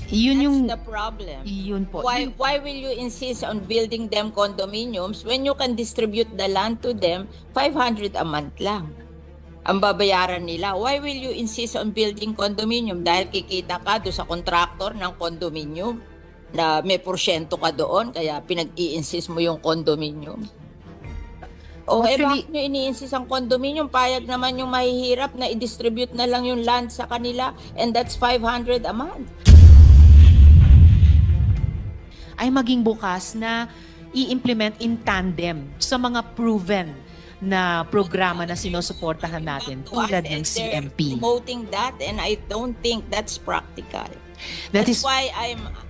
Yun yung, That's the problem. yun po. Why will you insist on building them condominiums when you can distribute the land to them 500 a month lang? Ang babayaran nila. Why will you insist on building condominium? Dahil kikita ka doon sa contractor ng condominium na may porsyento ka doon, kaya pinag-i-insist mo yung condominium. O Actually, bakit nyo ini-insist ang condominium? Payag naman yung mahihirap na i-distribute na lang yung land sa kanila, and that's 500 a month. ay maging bukas na i-implement in tandem sa mga proven na programa na sinusuportahan natin tulad ng CMP. Promoting that, and I don't think that's practical. That's why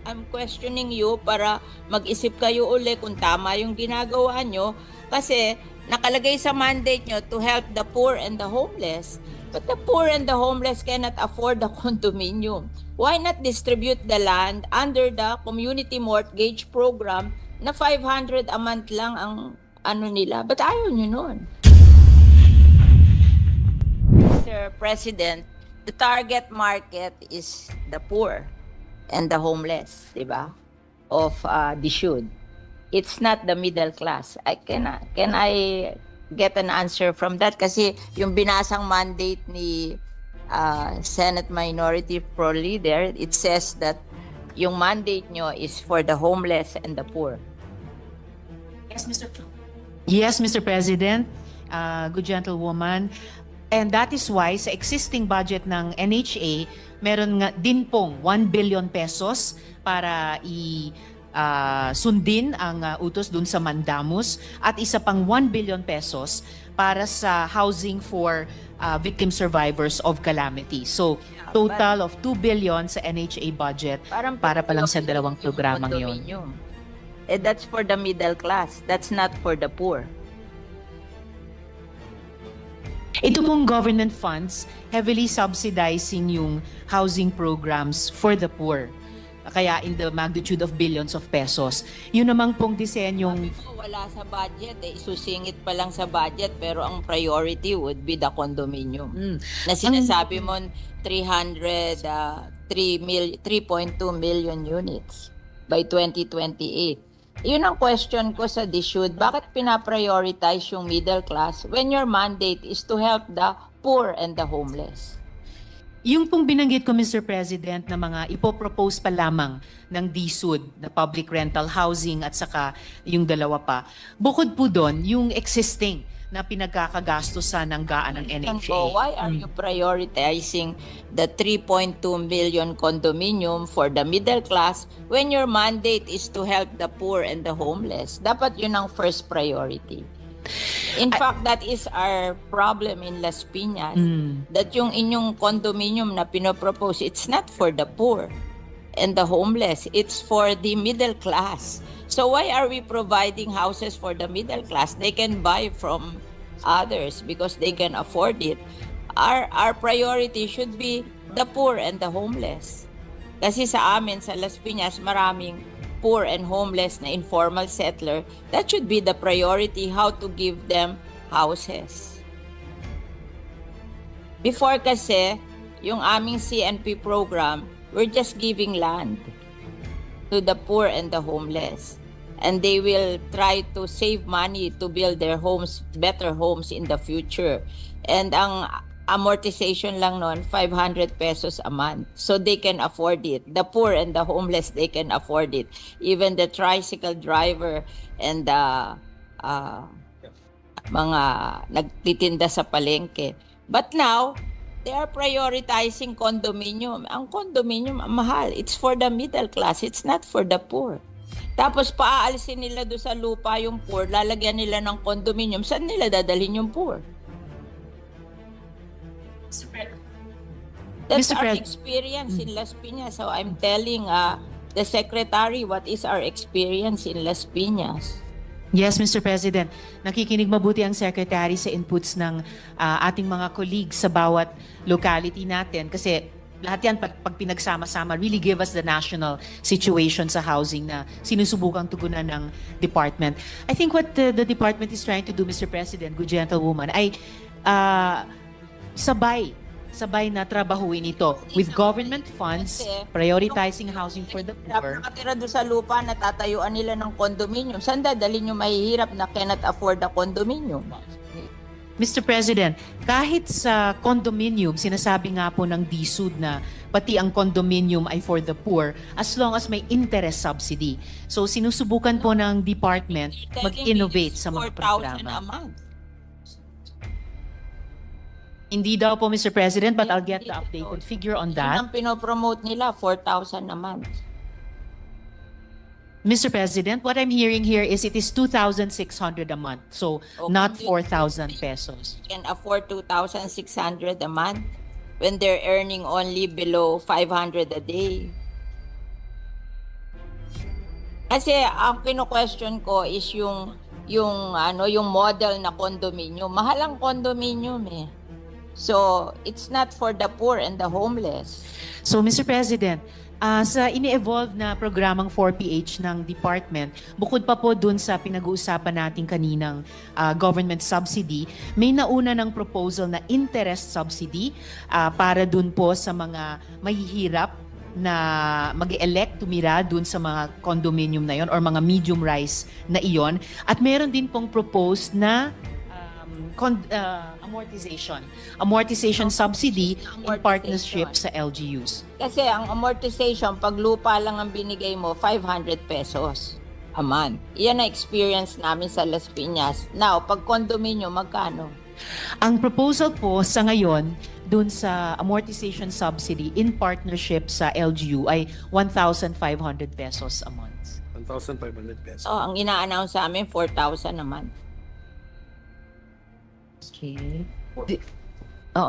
I'm questioning you para mag-isip kayo uli kung tama yung ginagawa nyo, kasi nakalagay sa mandate nyo to help the poor and the homeless. But the poor and the homeless cannot afford the condominium. Why not distribute the land under the community mortgage program na 500 a month lang ang ano nila? But ayaw nyo nun. Mr. President, the target market is the poor and the homeless, di ba? Of the should. It's not the middle class. Can I get an answer from that? Kasi yung binasang mandate ni Senate Minority Pro Leader, it says that yung mandate nyo is for the homeless and the poor. Yes, Mr. President, good gentlewoman. And that is why sa existing budget ng NHA, meron nga din pong 1 billion pesos para sundin ang utos dun sa Mandamus at isa pang 1 billion pesos para sa housing for victim survivors of calamity. So, total of 2 billion sa NHA budget para pa lang sa dalawang programang yon. That's for the middle class. That's not for the poor. Ito pong government funds heavily subsidizing yung housing programs for the poor. Kaya in the magnitude of billions of pesos. Yun namang pong disenyong... Wala sa budget, isusingit pa lang sa budget, pero ang priority would be the condominium. Na sinasabi mo 3.2 million units by 2028. Yun ang question ko sa DSUD. Bakit pinaprioritize yung middle class when your mandate is to help the poor and the homeless? Yung pong binanggit ko, Mr. President, na mga ipopropose pa lamang ng DSUD na public rental housing at saka yung dalawa pa. Bukod po doon, yung existing na pinagkakagastosan ng GAA ng NHA. Why are you prioritizing the 3.2 million condominium for the middle class when your mandate is to help the poor and the homeless? Dapat yun ang first priority. In fact, that is our problem in Las Piñas. That yung inyong condominium na pinopropose, it's not for the poor and the homeless. It's for the middle class. So why are we providing houses for the middle class? They can buy from others because they can afford it. Our priority should be the poor and the homeless. Kasi sa amin, sa Las Piñas, maraming poor and homeless na informal settler. That should be the priority, how to give them houses. Before kasi, yung aming CNP program, we're just giving land to the poor and the homeless. And they will try to save money to build their homes, better homes in the future. And ang amortization lang nun, 500 pesos a month. So they can afford it. The poor and the homeless, they can afford it. Even the tricycle driver and the mga nagtitinda sa palengke. But now, they are prioritizing condominium. Ang condominium, mahal. It's for the middle class. It's not for the poor. Tapos paaalisin nila doon sa lupa yung poor, lalagyan nila ng condominium. Saan nila dadalhin yung poor? That's our experience in Las Piñas. So I'm telling the secretary what is our experience in Las Piñas. Yes, Mr. President. Nakikinig mabuti ang Secretary sa inputs ng ating mga colleagues sa bawat locality natin kasi lahat yan pag pinagsama-sama really give us the national situation sa housing na sinusubukang tugunan ng department. I think what the department is trying to do, Mr. President, good gentlewoman, ay sabay sabay na trabahuin ito with government funds, prioritizing housing for the poor. Nakatira doon sa lupa na tatayuan nila ng condominium. Saan dadalhin yung mahihirap na cannot afford a condominium? Mr. President, kahit sa condominium, sinasabi nga po ng DSUD na pati ang condominium ay for the poor as long as may interest subsidy. So sinusubukan po ng department mag-innovate sa mga 4,000 a programa. month. Hindi daw po, Mr. President, but I'll get the updated figure on Yun ang that. pinopromote nila, 4,000 a month. Mr. President, what I'm hearing here is it is 2,600 a month, so not 4,000 pesos. Can afford 2,600 a month when they're earning only below 500 a day. Kasi ang kino-question ko is yung model na condominium. Mahal ang condominium eh. So, it's not for the poor and the homeless. So, Mr. President, sa ini-evolve na programang 4PH ng department, bukod pa po dun sa pinag-uusapan natin kaninang government subsidy, may nauna ng proposal na interest subsidy para dun po sa mga mahihirap na mag-elect tumira dun sa mga condominium na yon or mga medium rise na iyon. At meron din pong proposed na amortization subsidy in partnership sa LGUs. Kasi ang amortization, pag lupa lang ang binigay mo, 500 pesos a month. Iyan ang experience namin sa Las Piñas. Now, pag condominium, magkano? Ang proposal po sa ngayon dun sa amortization subsidy in partnership sa LGU ay 1,500 pesos a month. 1,500 pesos. So, ang ina-announce sa amin, 4,000 a month. Okay.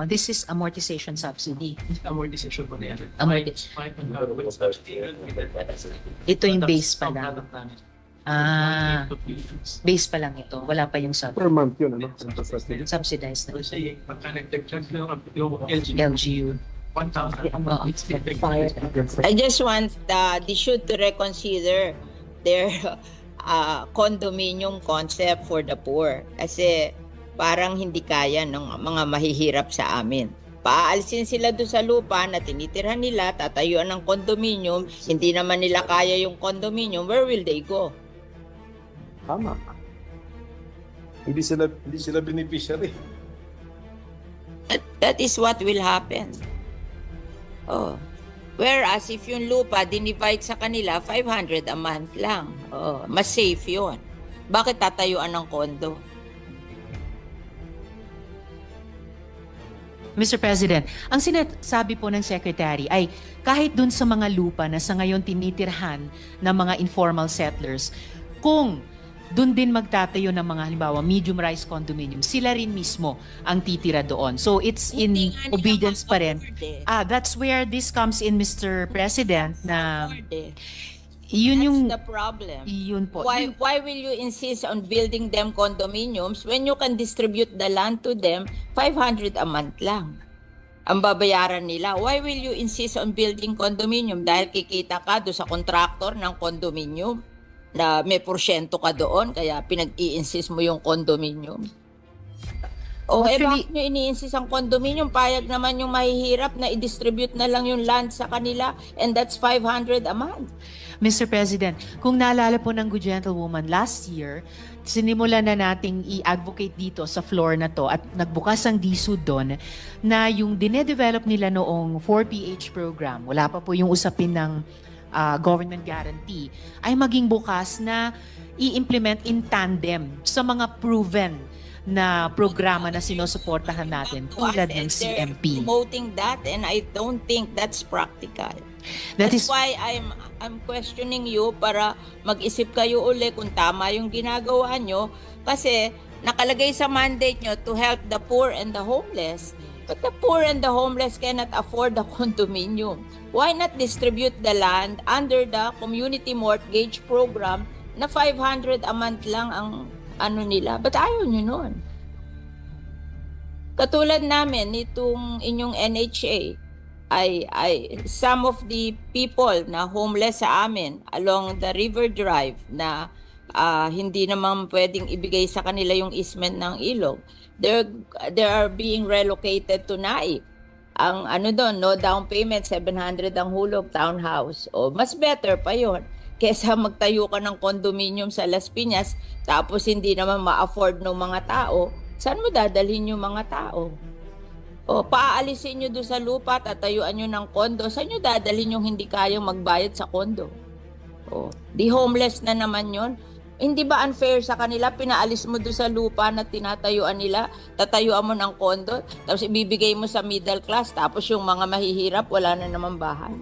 This is amortization subsidy. Amortization po na yan. Ito yung base pa lang. Base pa lang ito. Wala pa yung Per month yun, ano? subsidized na. Kasi pagka nag-check na yung LGU. 1,000. I just want they should to reconsider their condominium concept for the poor. Kasi parang hindi kaya ng mga mahihirap sa amin. Paalisin sila doon sa lupa na tinitirhan nila, tatayuan ng condominium, hindi naman nila kaya yung condominium, where will they go? Tama. Hindi sila beneficiary. That is what will happen. Oh. Whereas if yung lupa dinivide sa kanila, 500 a month lang. Oh, mas safe yun. Bakit tatayuan ng condo? Mr. President, ang sinasabi po ng Secretary ay kahit dun sa mga lupa na sa ngayon tinitirhan ng mga informal settlers, kung dun din magtatayo ng mga halimbawa medium-rise condominium, sila rin mismo ang titira doon. So it's in Hindi nga nila obedience pa rin. ma-afford eh. That's where this comes in, Mr. President, na Afford eh. yun yung That's the problem. yun po. Why will you insist on building them condominiums when you can distribute the land to them 500 a month lang? Ang babayaran nila. Why will you insist on building condominium? Dahil kikita ka doon sa contractor ng condominium na may porsyento ka doon kaya pinag-i-insist mo yung condominium. O Actually, bakit nyo ini-insist ang condominium? Payag naman yung mahihirap na i-distribute na lang yung land sa kanila and that's 500 a month. Mr. President, kung naalala po ng good gentlewoman last year, sinimulan na nating i-advocate dito sa floor na to at nagbukas ang DSUD doon na yung dinedevelop nila noong 4PH program, wala pa po yung usapin ng government guarantee, ay maging bukas na i-implement in tandem sa mga proven na programa na sinusuportahan natin tulad ng They're CMP. promoting that and I don't think that's practical. That That's is why I'm questioning you para mag-isip kayo uli kung tama yung ginagawa nyo kasi nakalagay sa mandate nyo to help the poor and the homeless. But the poor and the homeless cannot afford the condominium. Why not distribute the land under the community mortgage program na 500 a month lang ang ano nila? But ayaw nyo nun. Katulad namin, itong inyong NHA, ay some of the people na homeless sa amin along the River Drive na hindi naman pwedeng ibigay sa kanila yung easement ng ilog. They are being relocated to Naik. ang ano doon, no down payment, 700 ang hulog, townhouse. O, mas better pa yon kesa magtayo ka ng condominium sa Las Piñas, tapos hindi naman ma-afford ng mga tao. Saan mo dadalhin yung mga tao? O, paaalisin nyo doon sa lupa, tatayuan nyo ng kondo. Saan nyo dadalhin yung hindi kayang magbayad sa kondo? O, di homeless na naman yon. Hindi ba unfair sa kanila? Pinaalis mo doon sa lupa na tinatayuan nila, tatayuan mo ng kondo, tapos ibibigay mo sa middle class, tapos yung mga mahihirap, wala na naman bahay.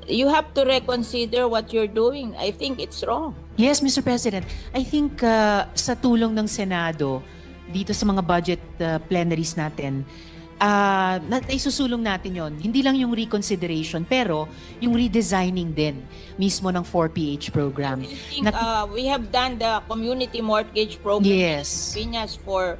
You have to reconsider what you're doing. I think it's wrong. Yes, Mr. President. I think sa tulong ng Senado, dito sa mga budget plenaries natin, isusulong natin yon. Hindi lang yung reconsideration, pero yung redesigning din mismo ng 4PH program. I think we have done the community mortgage program Yes. in Piñas for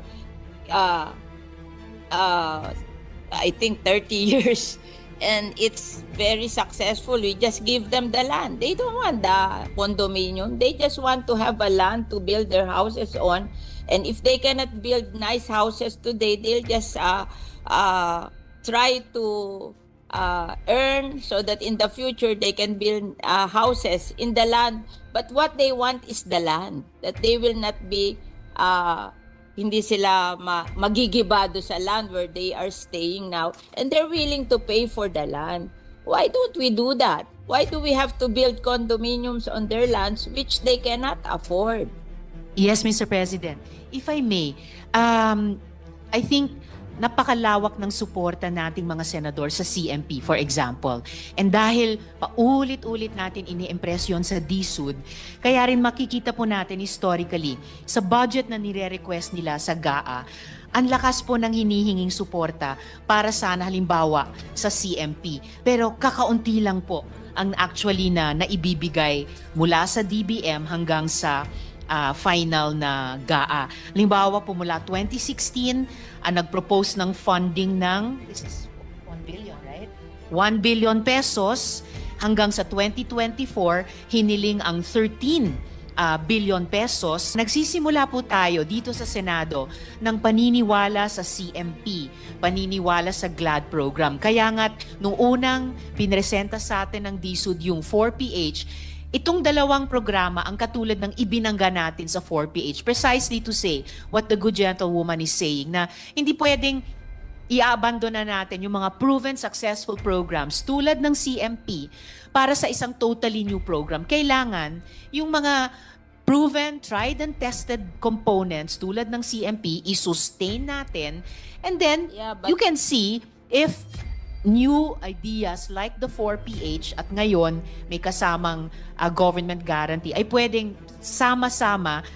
I think 30 years, and it's very successful. We just give them the land. They don't want the condominium. They just want to have a land to build their houses on. And if they cannot build nice houses today, they'll just try to earn so that in the future they can build houses in the land. But what they want is the land, that they will not be hindi sila magigibado sa land where they are staying now, and they're willing to pay for the land. Why don't we do that? Why do we have to build condominiums on their lands which they cannot afford? Yes, Mr. President. If I may, I think napakalawak ng suporta nating mga senador sa CMP, for example. And dahil paulit-ulit natin ini-impress yun sa DSUD, kaya rin makikita po natin historically, sa budget na nire-request nila sa GAA, ang lakas po ng hinihinging suporta para sana halimbawa sa CMP. Pero kakaunti lang po ang actually na naibibigay mula sa DBM hanggang sa final na GAA. Halimbawa po mula 2016, nag-propose ng funding ng, this is 1 billion, right? 1 billion pesos hanggang sa 2024, hiniling ang 13 billion pesos. Nagsisimula po tayo dito sa Senado ng paniniwala sa CMP, paniniwala sa GLAD program. Kaya nga't nung unang pinresenta sa atin ng DSUD yung 4PH, itong dalawang programa ang katulad ng ibinangga natin sa 4PH, precisely to say what the good gentlewoman is saying, na hindi pwedeng i-abandona natin yung mga proven successful programs tulad ng CMP para sa isang totally new program. Kailangan yung mga proven, tried and tested components tulad ng CMP, i-sustain natin, and then you can see if new ideas like the 4PH at ngayon may kasamang government guarantee ay pwedeng sama-sama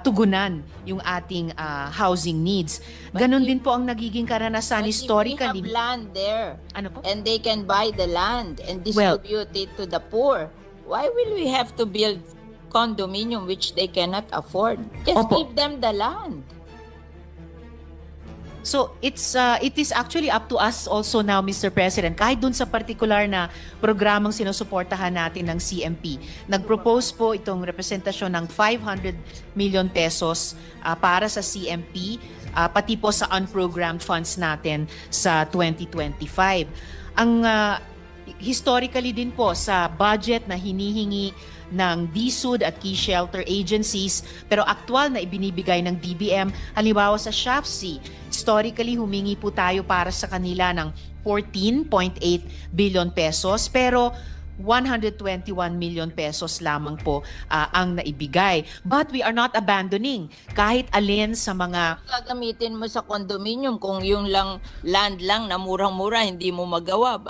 tugunan yung ating housing needs. Ganon din po ang nagiging karanasan historically. If we have land there, Ano po? and they can buy the land and distribute it to the poor, why will we have to build condominium which they cannot afford? Just Opo. give them the land. So it is actually up to us also now, Mr. President, kahit dun sa particular na programang sinusuportahan natin ng CMP. Nag-propose po itong representasyon ng 500 million pesos para sa CMP, pati po sa unprogrammed funds natin sa 2025. Ang historically din po sa budget na hinihingi ng DSUD at key shelter agencies, pero aktual na ibinibigay ng DBM, halimbawa sa SHAFC, historically humingi po tayo para sa kanila ng 14.8 billion pesos, pero 121 million pesos lamang po ang naibigay. But we are not abandoning kahit alin sa mga Gagamitin mo sa condominium kung yung land lang na murang-mura hindi mo magawa.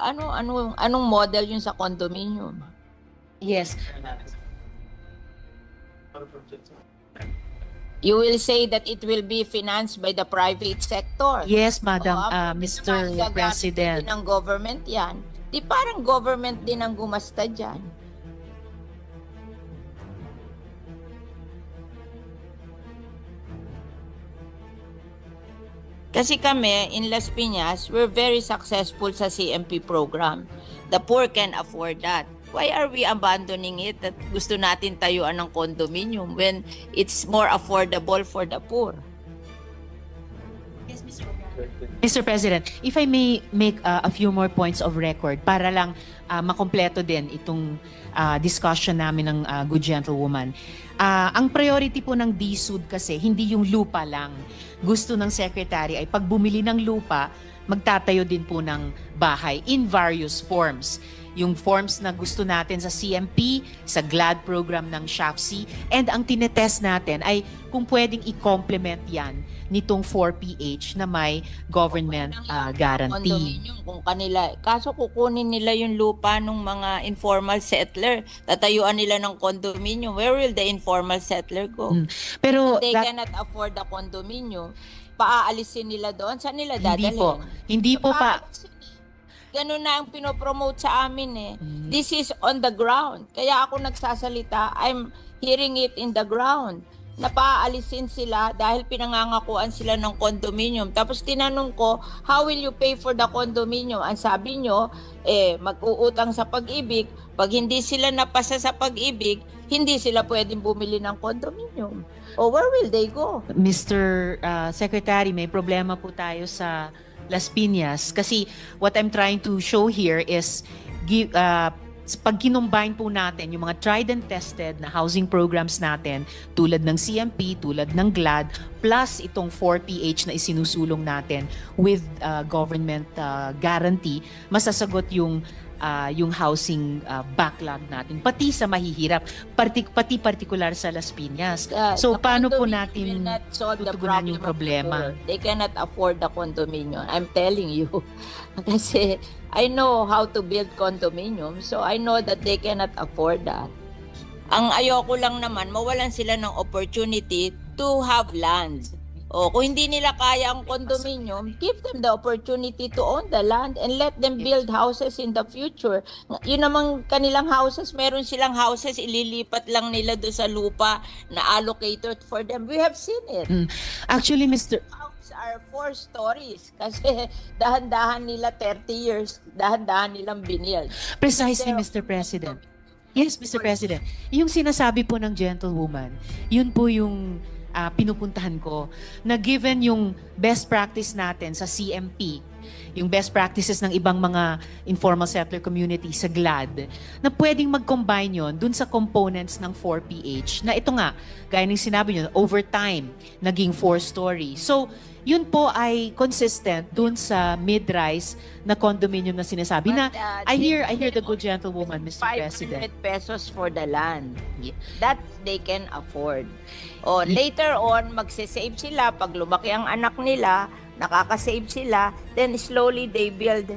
Anong model yun sa condominium? yes. You will say that it will be financed by the private sector. Yes, Madam Hindi Mr. naman gagamitin President. din ng government yan. Di parang government din ang gumasta dyan. Kasi kami, in Las Piñas, we're very successful sa CMP program. The poor can afford that. Why are we abandoning it at gusto natin tayuan ng condominium when it's more affordable for the poor? Yes, Mr. Mr. President, if I may make a few more points of record para lang makompleto din itong discussion namin ng good gentlewoman. Ang priority po ng DSUD kasi hindi yung lupa lang. Gusto ng Secretary ay pag bumili ng lupa, magtatayo din po ng bahay in various forms. Yung forms na gusto natin sa CMP, sa GLAD program ng SHAFC, and ang tinetest natin ay kung pwedeng i-complement yan nitong 4PH na may government guarantee. Condominium kung kanila. Kaso kukunin nila yung lupa ng mga informal settler. Tatayuan nila ng condominium. Where will the informal settler go? Pero They cannot afford the condominium. Paaalisin nila doon. Saan nila dadalhin? Hindi po pa. Ganun na ang pinopromote sa amin eh. This is on the ground. Kaya ako nagsasalita, I'm hearing it in the ground. Napaalisin sila dahil pinangangakuan sila ng condominium. Tapos tinanong ko, how will you pay for the condominium? Ang sabi nyo, mag-uutang sa Pag-ibig. Pag hindi sila napasa sa Pag-ibig, hindi sila pwedeng bumili ng condominium. O where will they go? Mr. Secretary, may problema po tayo sa Las Piñas kasi what I'm trying to show here is pag kinumbine po natin yung mga tried and tested na housing programs natin tulad ng CMP, tulad ng GLAD, plus itong 4PH na isinusulong natin with government guarantee, masasagot yung housing backlog natin, pati sa mahihirap, pati partikular sa Las Piñas. So, paano po natin tutugunan yung problema? They cannot afford the condominium. I'm telling you. Kasi I know how to build condominium, so I know that they cannot afford that. Ang ayoko lang naman, mawalan sila ng opportunity to have land. O kung hindi nila kaya ang condominium, give them the opportunity to own the land and let them build houses in the future. Yun namang kanilang houses, meron silang houses, ililipat lang nila doon sa lupa na allocated for them. We have seen it. Actually, Mr. Houses are 4 stories kasi dahan-dahan nila 30 years, dahan-dahan nilang binild. Precisely, Mr. President. Yes, Mr. President. Yung sinasabi po ng gentlewoman, yun po yung pinupuntahan ko, na given yung best practice natin sa CMP, yung best practices ng ibang mga informal settler community sa GLAD, na pwedeng mag-combine yon dun sa components ng 4PH, na ito nga, gaya ng sinabi nyo, over time, naging 4-story. So, yun po ay consistent dun sa mid-rise na condominium na sinasabi na I hear the good gentlewoman, Mr. President. 500 pesos for the land. That they can afford. O later on, magsisave sila. Pag lumaki ang anak nila, nakakasave sila, then slowly they build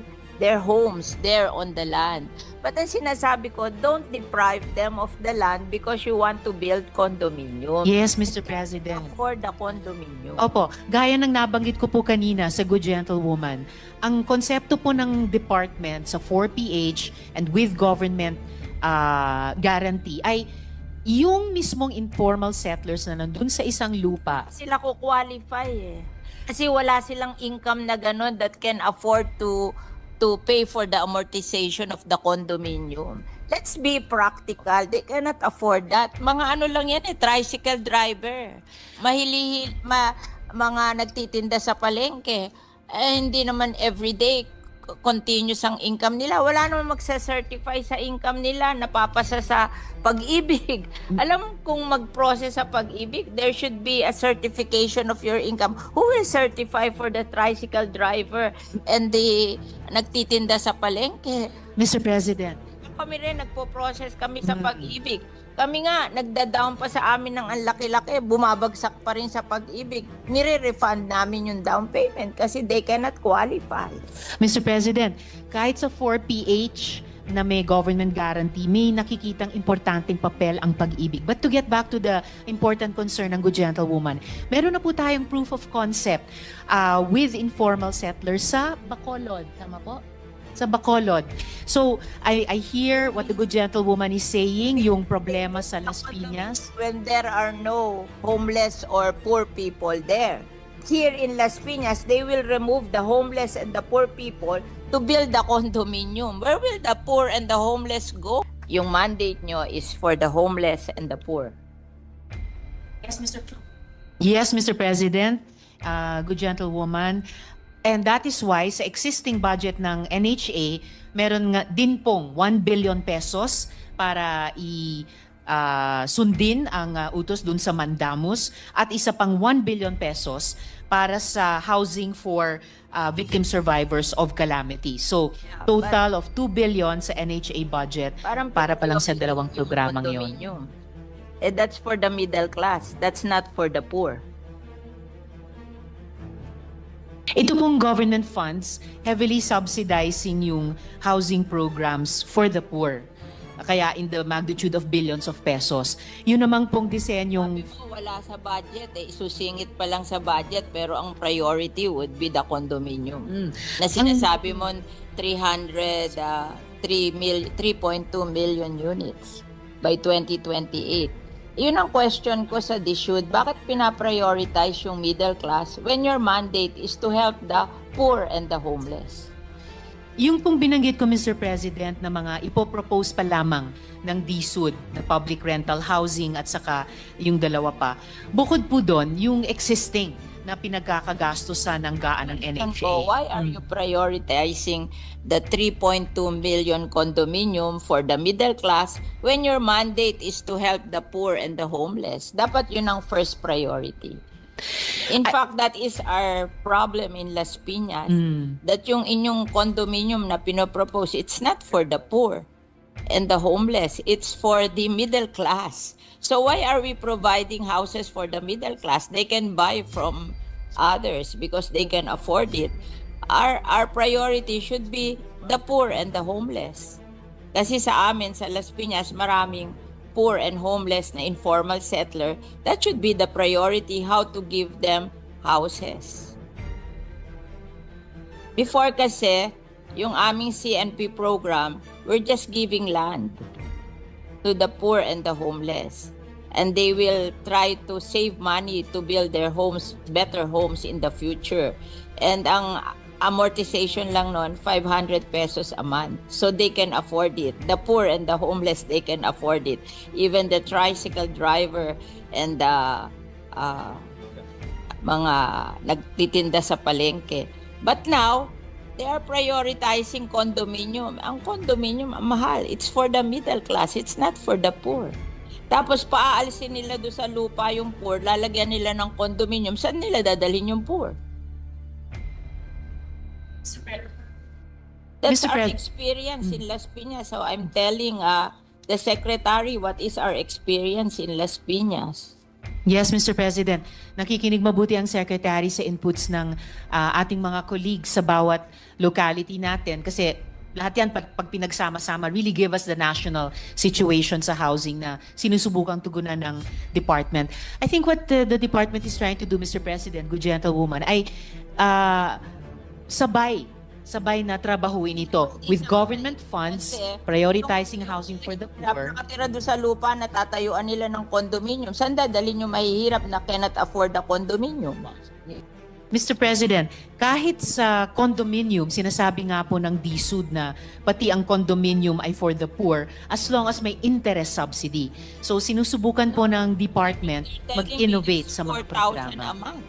their homes there on the land. But ang sinasabi ko, don't deprive them of the land because you want to build condominium. Yes, Mr. President. For the condominium. Opo, gaya ng nabanggit ko po kanina sa good gentlewoman, ang konsepto po ng department sa 4PH and with government guarantee ay yung mismong informal settlers na nandun sa isang lupa. Sila ko qualify eh. Kasi wala silang income na gano'n that can afford to pay for the amortization of the condominium. Let's be practical. They cannot afford that. Mga ano lang yan eh, tricycle driver. Mga nagtitinda sa palengke. Hindi naman everyday continuous ang income nila. Wala naman magsa-certify sa income nila, napapasa sa Pag-ibig. Alam kung mag-process sa Pag-ibig, there should be a certification of your income. Who will certify for the tricycle driver and the nagtitinda sa palengke? Mr. President. Kami rin, nagpo-process kami sa Pag-ibig. Kami nga, nagda-down pa sa amin ng ang laki-laki, bumabagsak pa rin sa Pag-ibig. Nire-refund namin yung down payment kasi they cannot qualify. Mr. President, kahit sa 4PH na may government guarantee, may nakikitang importanteng papel ang Pag-ibig. But to get back to the important concern ng good gentlewoman, meron na po tayong proof of concept with informal settlers sa Bacolod. Tama po? Sa Bacolod. So, I hear what the good gentlewoman is saying, yung problema sa Las Piñas. When there are no homeless or poor people there. Here in Las Piñas, they will remove the homeless and the poor people to build the condominium. Where will the poor and the homeless go? Yung mandate nyo is for the homeless and the poor. Yes, Mr. President, good gentlewoman. And that is why sa existing budget ng NHA, meron nga din pong 1 billion pesos para sundin ang utos dun sa Mandamus at isa pang 1 billion pesos para sa housing for victim survivors of calamity. So, Yeah, total of 2 billion sa NHA budget para pa lang sa dalawang yung programang yon. condominium. Eh, that's for the middle class. That's not for the poor. Ito pong government funds heavily subsidizing yung housing programs for the poor. Kaya in the magnitude of billions of pesos. Yun namang pong disenyong Sabi mo, wala sa budget. Isusingit pa lang sa budget pero ang priority would be the condominium. Na sinasabi mo 3.2 million units by 2028. Yun ang question ko sa DSUD. Bakit pinaprioritize yung middle class when your mandate is to help the poor and the homeless? yung pong binanggit ko, Mr. President, na mga ipopropose pa lamang ng DSUD na public rental housing at saka yung dalawa pa. Bukod po doon, yung existing na pinagkakagastusan ng gaan ng NHA. So why are you prioritizing the 3.2 million condominium for the middle class when your mandate is to help the poor and the homeless? Dapat yun ang first priority. In fact, that is our problem in Las Piñas. That yung inyong condominium na pinopropose, it's not for the poor and the homeless. It's for the middle class. So why are we providing houses for the middle class? They can buy from others because they can afford it. Our priority should be the poor and the homeless. Kasi sa amin, sa Las Piñas, maraming poor and homeless na informal settler. That should be the priority, how to give them houses. Before kasi, yung aming CNP program, we're just giving land to the poor and the homeless. And they will try to save money to build their homes, better homes in the future. And ang amortization lang nun, 500 pesos a month. So they can afford it. The poor and the homeless, they can afford it. Even the tricycle driver and the mga nagtitinda sa palengke. But now, they are prioritizing condominium. Ang condominium, mahal. It's for the middle class. It's not for the poor. Tapos paaalisin nila doon sa lupa yung poor, lalagyan nila ng condominium. Saan nila dadalhin yung poor? That's Mr. our Pres- experience in Las Piñas. So I'm telling the secretary what is our experience in Las Piñas. Yes, Mr. President. Nakikinig mabuti ang Secretary sa inputs ng ating mga colleagues sa bawat locality natin kasi lahat yan pag pinagsama-sama really give us the national situation sa housing na sinusubukang tugunan ng department. I think what the department is trying to do, Mr. President, good gentlewoman, ay sabay na trabahuin ito with government funds, prioritizing housing for the poor. Nakatira doon sa lupa na tatayuan nila ng condominium. Saan dadalhin yung mahihirap na cannot afford the condominium? Mr. President, kahit sa condominium, sinasabi nga po ng DSUD na pati ang condominium ay for the poor as long as may interest subsidy. So sinusubukan po ng department mag-innovate sa mga 4,000 programa. a month.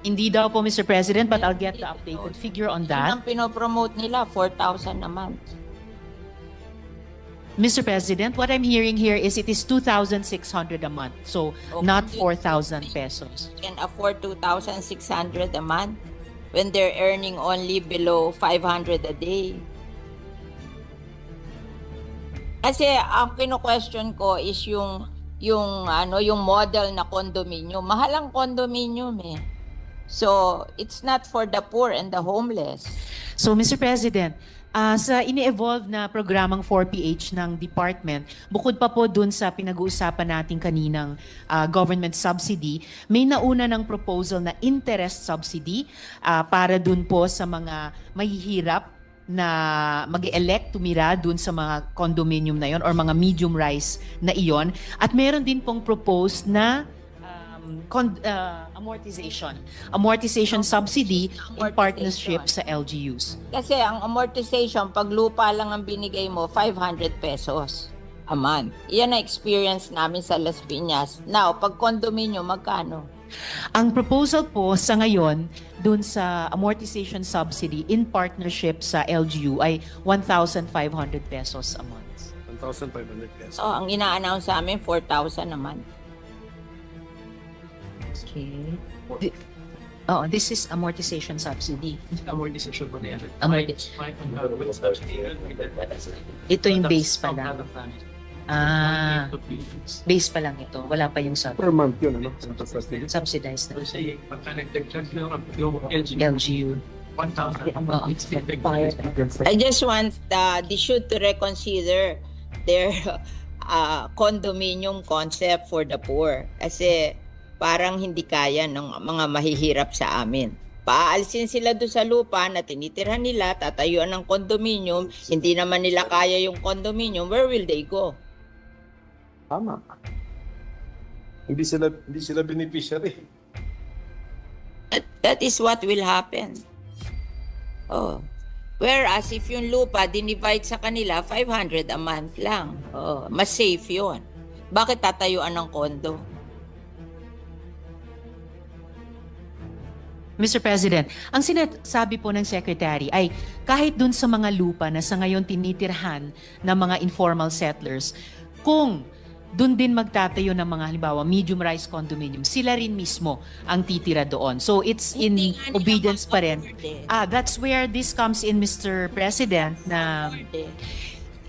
Hindi daw po, Mr. President, but I'll get the updated figure on Yun that. ang pinopromote nila, 4,000 a month. Mr. President, what I'm hearing here is it is 2,600 a month. So not 4,000 pesos. Can afford 2,600 a month when they're earning only below 500 a day. Kasi ang kino-question ko is yung model na condominium. Mahal ang condominium eh. So, it's not for the poor and the homeless. So, Mr. President, sa ini-evolve na programang 4PH ng department, bukod pa po dun sa pinag-uusapan natin kaninang government subsidy, may nauna ng proposal na interest subsidy para dun po sa mga mahihirap na mag-elect tumira dun sa mga condominium na yon or mga medium rise na iyon. At meron din pong proposed na amortization subsidy in partnership sa LGUs. Kasi ang amortization, pag lupa lang ang binigay mo, 500 pesos a month. Iyan ang experience namin sa Las Piñas. Now, pag condominium, magkano? Ang proposal po sa ngayon dun sa amortization subsidy in partnership sa LGU ay 1,500 pesos a month. 1,500 pesos. So, ang ina-announce sa amin, 4,000 naman. Okay. This is amortization subsidy. Amortization po na yan. Ito yung base pa lang. Base pa lang ito. Wala pa yung Per month yun, ano? subsidized na. Kasi pagka nag-check na yung LG, LGU. 1,000. I just want the should to reconsider their condominium concept for the poor. Kasi parang hindi kaya ng mga mahihirap sa amin. Paalisin sila doon sa lupa na tinitirhan nila, tatayuan ng condominium, hindi naman nila kaya yung condominium, where will they go? Tama. Hindi sila beneficiary. That is what will happen. Oh. Whereas if yung lupa dinivide sa kanila 500 a month lang. Oh, mas safe 'yon. Bakit tatayuan ng kondo? Mr. President, ang sinasabi po ng Secretary ay kahit dun sa mga lupa na sa ngayon tinitirhan ng mga informal settlers, kung dun din magtatayo ng mga halimbawa medium-rise condominium, sila rin mismo ang titira doon. So it's in Hindi nga nila obedience pa rin. ma-afford eh. That's where this comes in, Mr. President, na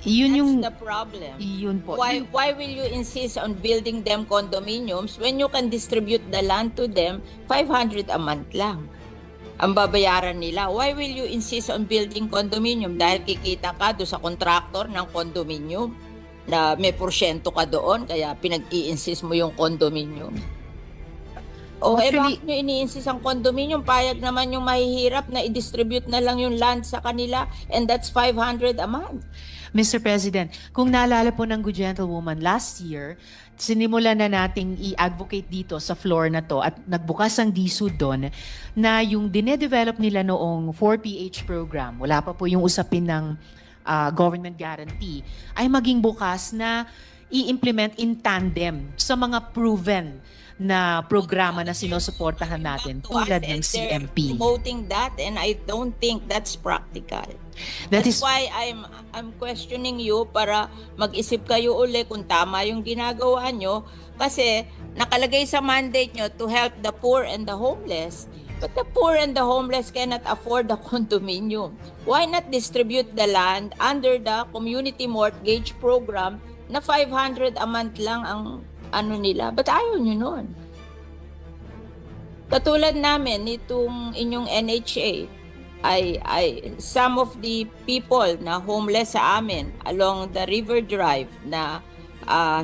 Eh, yun yung That's the problem. yun po. Why will you insist on building them condominiums when you can distribute the land to them 500 a month lang? Ang babayaran nila. Why will you insist on building condominium? Dahil kikita ka doon sa contractor ng condominium na may porsyento ka doon, kaya pinag-i-insist mo yung condominium. O Actually, bakit nyo ini-insist ang condominium? Payag naman yung mahihirap na i-distribute na lang yung land sa kanila, and that's 500 a month. Mr. President, kung naalala po ng Good Gentlewoman last year, sinimulan na nating i-advocate dito sa floor na to at nagbukas ang DSUD doon na yung dinedevelop nila noong 4PH program, wala pa po yung usapin ng government guarantee, ay maging bukas na i-implement in tandem sa mga proven na programa na sinusuportahan natin tulad ng CMP. Promoting that, and I don't think that's practical. That's why I'm questioning you para mag-isip kayo uli kung tama yung ginagawa nyo, kasi nakalagay sa mandate nyo to help the poor and the homeless. But the poor and the homeless cannot afford the condominium. Why not distribute the land under the community mortgage program na 500 a month lang ang ano nila? Ba't ayaw nyo nun? Katulad namin, itong inyong NHA, ay some of the people na homeless sa amin along the River Drive na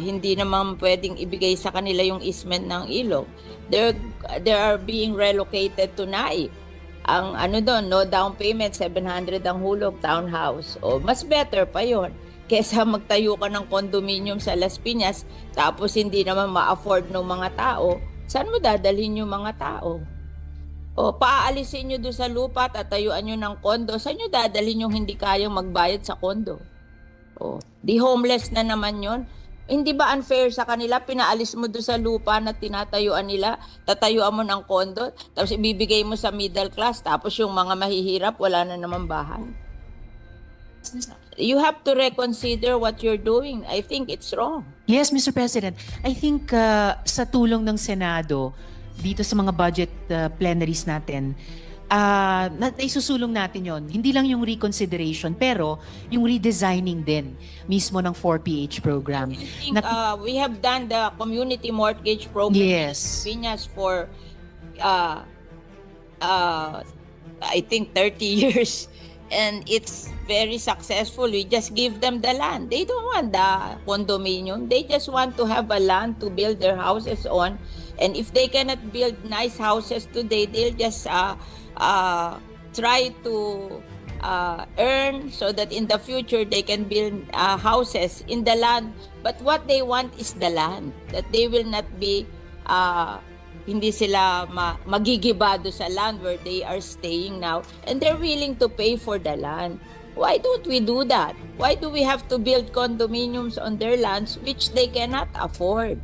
hindi naman pwedeng ibigay sa kanila yung easement ng ilog, they are being relocated to Naip. Ang ano doon, no down payment, 700 ang hulog, townhouse. O mas better pa yon kesa magtayo ka ng condominium sa Las Piñas tapos hindi naman ma-afford ng mga tao. Saan mo dadalhin yung mga tao? O paaalisin nyo doon sa lupa, tatayuan nyo ng kondo, saan nyo dadalhin yung hindi kayang magbayad sa kondo? O, di homeless na naman yon. Hindi ba unfair sa kanila? Pinaalis mo doon sa lupa na tinatayuan nila, tatayuan mo ng kondo, tapos ibibigay mo sa middle class, tapos yung mga mahihirap, wala na naman bahay. You have to reconsider what you're doing. I think it's wrong. Yes, Mr. President. I think sa tulong ng Senado, dito sa mga budget plenaries natin, isusulong natin yon. Hindi lang yung reconsideration, pero yung redesigning din mismo ng 4PH program. I think we have done the community mortgage program Yes. in Piñas for I think 30 years. And it's very successful. We just give them the land. They don't want the condominium. They just want to have a land to build their houses on. And if they cannot build nice houses today, they'll just try to earn so that in the future they can build houses in the land. But what they want is the land. That they will not be hindi sila magigibado sa land where they are staying now, and they're willing to pay for the land. Why don't we do that? Why do we have to build condominiums on their lands which they cannot afford?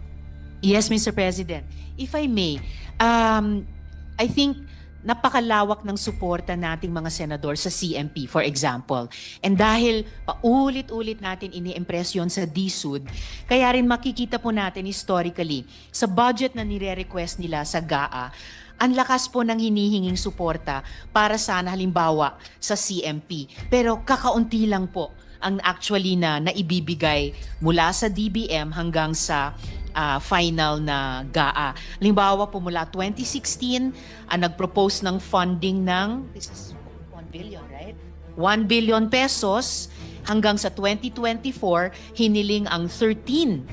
Yes, Mr. President. If I may, I think napakalawak ng suporta nating mga senador sa CMP, for example. And dahil paulit-ulit natin ini-impress yun sa DSUD, kaya rin makikita po natin historically sa budget na nire-request nila sa GAA, ang lakas po ng hinihinging suporta para sana halimbawa sa CMP. Pero kakaunti lang po ang actually na naibibigay mula sa DBM hanggang sa final na GAA. Halimbawa po mula 2016, nag-propose ng funding ng, this is 1 billion, right? 1 billion pesos hanggang sa 2024, hiniling ang 13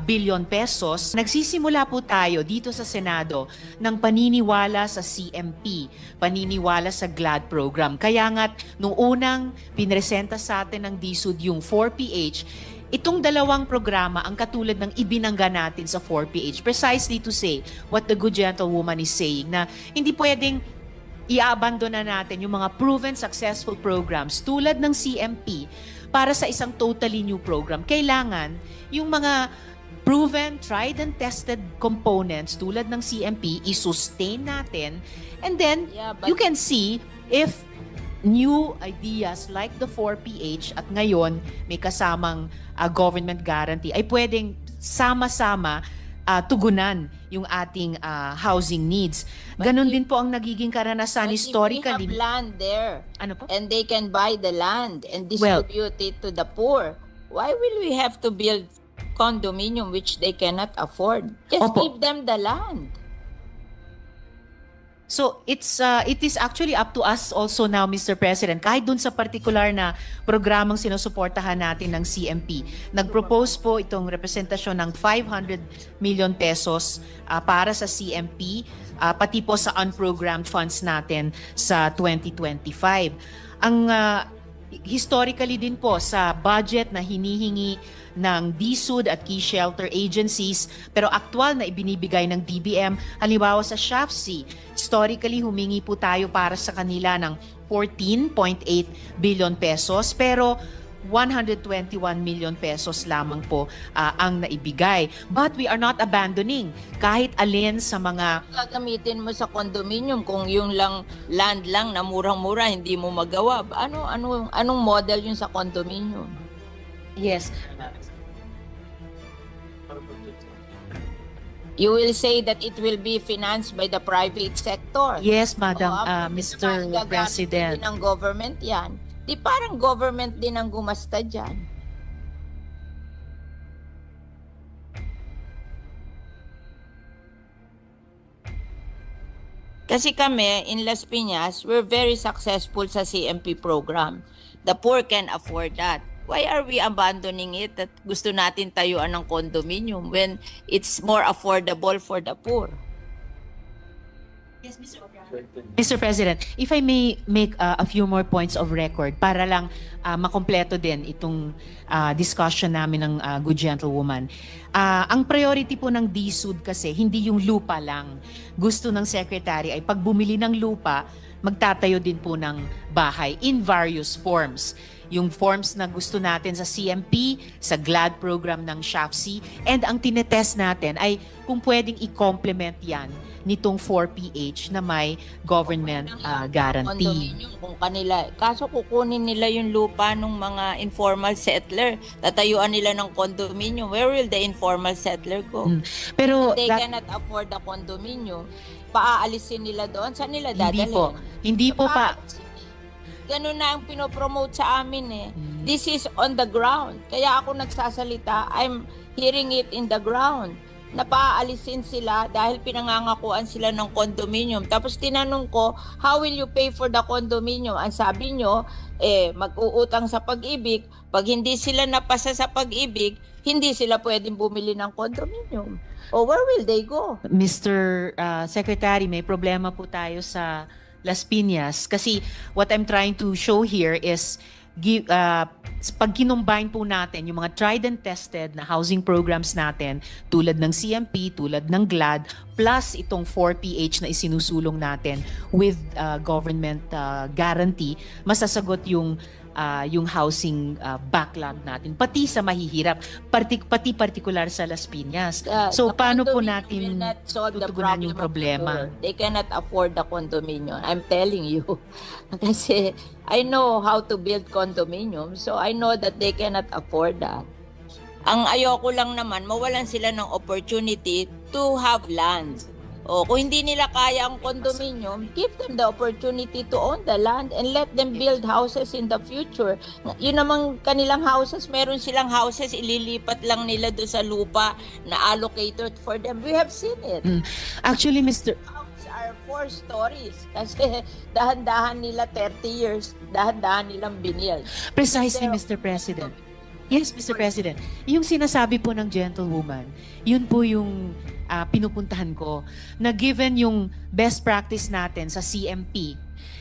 billion pesos. Nagsisimula po tayo dito sa Senado ng paniniwala sa CMP, paniniwala sa GLAD program. Kaya nga't nung unang pinresenta sa atin ng DSUD yung 4PH, itong dalawang programa ang katulad ng ibinangga natin sa 4PH, precisely to say what the good gentlewoman is saying, na hindi pwedeng i-abandona natin yung mga proven successful programs tulad ng CMP para sa isang totally new program. Kailangan yung mga proven, tried and tested components tulad ng CMP, i-sustain natin, and then you can see if new ideas like the 4PH at ngayon may kasamang government guarantee ay pwedeng sama-sama tugunan yung ating housing needs. Ganon din po ang nagiging karanasan historically. If we have land there, ano po? and they can buy the land and distribute it to the poor, why will we have to build condominium which they cannot afford? Just Opo. give them the land. So it is actually up to us also now, Mr. President, kahit dun sa particular na programang sinusuportahan natin ng CMP. Nag-propose po itong representasyon ng 500 million pesos para sa CMP, pati po sa unprogrammed funds natin sa 2025. Ang historically din po sa budget na hinihingi ng DSUD at key shelter agencies pero aktual na ibinibigay ng DBM, halimbawa sa SHAFC, historically humingi po tayo para sa kanila ng 14.8 billion pesos pero 121 million pesos lamang po ang naibigay. But we are not abandoning kahit alin sa mga Gagamitin mo sa condominium kung yung lang land lang na murang-mura hindi mo magawa. Anong model yun sa condominium? yes. You will say that it will be financed by the private sector. Yes, Madam Mr. Mr. President. Din ng government yan. Di parang government din ang gumasta dyan. Kasi kami, in Las Piñas, we're very successful sa CMP program. The poor can afford that. Why are we abandoning it at gusto natin tayuan ng condominium when it's more affordable for the poor? Yes, Mr. President, if I may make a few more points of record para lang makompleto din itong discussion namin ng good gentlewoman. Ang priority po ng DSUD kasi hindi yung lupa lang. Gusto ng Secretary ay pag bumili ng lupa, magtatayo din po ng bahay in various forms. Yung forms na gusto natin sa CMP, sa GLAD program ng SHAFC, and ang tinetest natin ay kung pwedeng i-complement yan nitong 4PH na may government guarantee. Condominium kung kanila. Kaso kukunin nila yung lupa ng mga informal settler. Tatayuan nila ng condominium. Where will the informal settler go? Pero They cannot afford the condominium. Paaalisin nila doon. Saan nila dadalhin? Hindi po pa. Ganun na ang pinopromote sa amin eh. This is on the ground. Kaya ako nagsasalita, I'm hearing it in the ground. Napaalisin sila dahil pinangangakuan sila ng condominium. Tapos tinanong ko, how will you pay for the condominium? Ang sabi nyo, mag-uutang sa Pag-ibig. Pag hindi sila napasa sa Pag-ibig, hindi sila pwedeng bumili ng condominium. O where will they go? Mr. Secretary, may problema po tayo sa Las Piñas kasi what I'm trying to show here is pag kinumbine po natin yung mga tried and tested na housing programs natin tulad ng CMP, tulad ng GLAD, plus itong 4PH na isinusulong natin with government guarantee, masasagot yung yung housing backlog natin, pati sa mahihirap, pati particular sa Las Piñas. So, The paano po condominium will natin not solve the tutugunan yung problem of the problema? poor. They cannot afford the condominium. I'm telling you. Kasi I know how to build condominium, so I know that they cannot afford that. Ang ayoko lang naman, mawalan sila ng opportunity to have land. O kung hindi nila kaya ang condominium, give them the opportunity to own the land and let them build houses in the future. Yun namang kanilang houses, meron silang houses, ililipat lang nila doon sa lupa na allocated for them. We have seen it. Actually, Mr. Houses are 4 stories kasi dahan-dahan nila 30 years, dahan-dahan nilang binil. Precisely, Mr. President. Yes, Mr. President. Yung sinasabi po ng gentlewoman, yun po yung pinupuntahan ko, na given yung best practice natin sa CMP,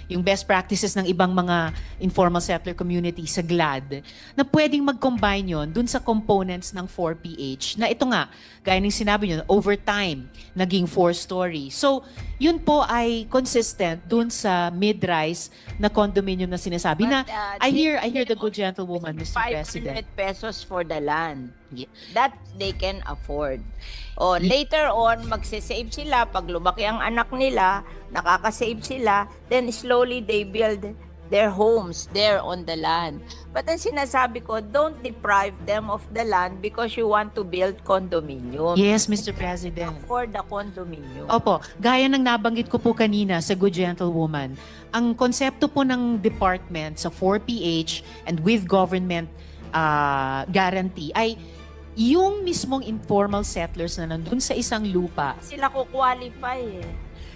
yung best practices ng ibang mga informal settler community sa GLAD, na pwedeng mag-combine yun dun sa components ng 4PH, na ito nga, gaya ng sinabi nyo, over time, naging 4-story. So, yun po ay consistent dun sa mid-rise na condominium na sinasabi na, I hear the good gentlewoman, Mr. President. 500 pesos for the land. That they can afford. O later on, magsisave sila. Pag lumaki ang anak nila, nakakasave sila, then slowly they build their homes there on the land. But ang sinasabi ko, don't deprive them of the land because you want to build condominium. Yes, Mr. President. For the condominium. Opo, gaya ng nabanggit ko po kanina sa Good Gentlewoman, ang konsepto po ng department sa 4PH and with government guarantee ay yung mismong informal settlers na nandun sa isang lupa. Sila ko qualify eh.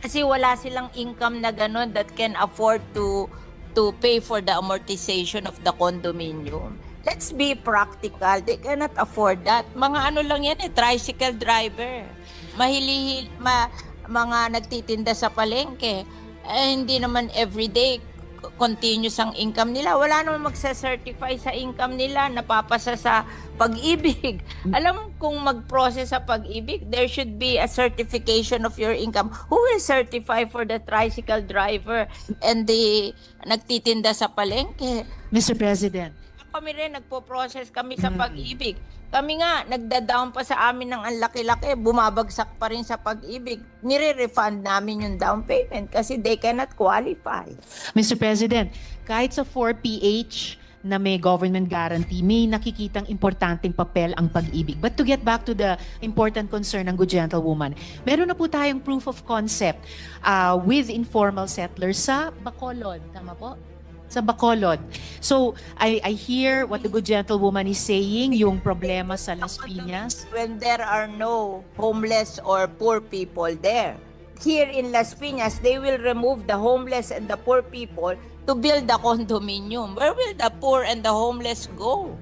Kasi wala silang income na gano'n that can afford to pay for the amortization of the condominium. Let's be practical. They cannot afford that. Mga ano lang yan eh, tricycle driver. Mga nagtitinda sa palengke. Hindi naman everyday continuous ang income nila. Wala naman magsa-certify sa income nila, napapasa sa pag-ibig. Alam mo, kung mag-process sa pag-ibig, there should be a certification of your income. Who will certify for the tricycle driver and the nagtitinda sa palengke? Mr. President. Kami rin, nagpo-process kami sa pag-ibig. Kami nga, nagda-down pa sa amin ng ang laki-laki, bumabagsak pa rin sa pag-ibig. Nire-refund namin yung down payment kasi they cannot qualify. Mr. President, kahit sa 4PH na may government guarantee, may nakikitang importanteng papel ang pag-ibig. But to get back to the important concern ng Good Gentlewoman, meron na po tayong proof of concept with informal settlers sa Bacolod. Tama po? Sa Bacolod. So, I hear what the Good Gentlewoman is saying, yung problema sa Las Piñas. When there are no homeless or poor people there. Here in Las Piñas, they will remove the homeless and the poor people to build the condominium. Where will the poor and the homeless go?